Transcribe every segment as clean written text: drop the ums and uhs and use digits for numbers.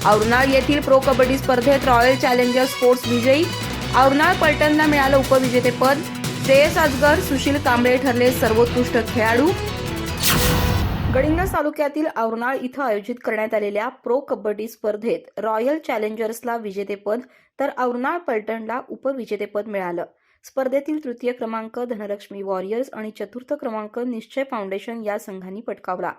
औरनाळ येथील प्रो कबड्डी स्पर्धेत royal challenger sports विजयी. औरनाळ पलटणला मिळालं उपविजेतेपद. श्रेयस अजगर, सुशील कांबळे ठरले सर्वोत्कृष्ट खेळाडू. गडिंग्लज तालुक्यातील औरनाळ इथं आयोजित करण्यात आलेल्या प्रो कबड्डी स्पर्धेत रॉयल चॅलेंजर्सला विजेतेपद तर औरनाळ पलटणला उपविजेतेपद मिळालं. स्पर्धेतील तृतीय क्रमांक धनलक्ष्मी वॉरियर्स आणि चतुर्थ क्रमांक निश्चय फाउंडेशन या संघांनी पटकावला.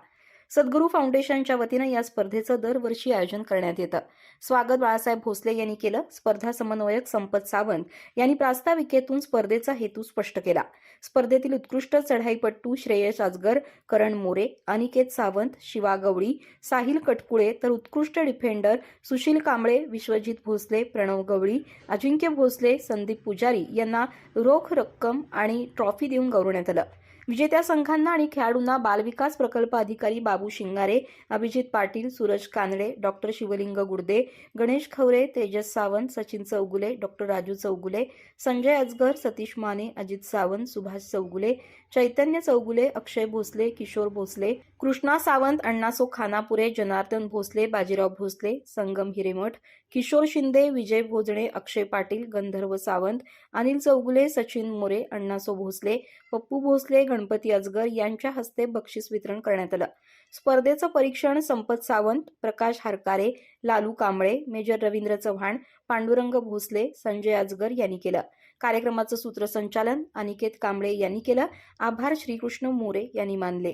सद्गुरू फाउंडेशनच्या वतीनं या स्पर्धेचं दरवर्षी आयोजन करण्यात येतं. स्वागत बाळासाहेब भोसले यांनी केलं. स्पर्धा समन्वयक संपत सावंत यांनी प्रास्ताविकेतून स्पर्धेचा हेतू स्पष्ट केला. स्पर्धेतील उत्कृष्ट चढाईपट्टू श्रेयस अजगर, करण मोरे, अनिकेत सावंत, शिवा गवळी, साहिल कटकुळे तर उत्कृष्ट डिफेंडर सुशील कांबळे, विश्वजित भोसले, प्रणव गवळी, अजिंक्य भोसले, संदीप पुजारी यांना रोख रक्कम आणि ट्रॉफी देऊन गौरवण्यात आलं. विजेत्या संघांना आणि खेळाडूंना बालविकास प्रकल्प अधिकारी बाबू शिंगारे, अभिजित पाटील, सूरज कानडे, डॉक्टर शिवलिंग गुडदे, गणेश खवरे, तेजस सावंत, सचिन चौगुले, डॉक्टर राजू चौगुले, संजय अजगर, सतीश माने, अजित सावंत, सुभाष चौगुले, चैतन्य चौगुले, अक्षय भोसले, किशोर भोसले, कृष्णा सावंत, अण्णासो खानापुरे, जनार्दन भोसले, बाजीराव भोसले, संगम हिरेमठ, किशोर शिंदे, विजय भोजणे, अक्षय पाटील, गंधर्व सावंत, अनिल चौगुले, सचिन मोरे, अण्णासो भोसले, पप्पू भोसले, गणपती अजगर यांच्या हस्ते बक्षीस वितरण करण्यात आलं. स्पर्धेचं परीक्षण संपत सावंत, प्रकाश हरकारे, लालू कांबळे, मेजर रवींद्र चव्हाण, पांडुरंग भोसले, संजय अजगर यांनी केलं. कार्यक्रमाचं सूत्रसंचालन अनिकेत कांबळे यांनी केलं. आभार श्रीकृष्ण मोरे यांनी मानले.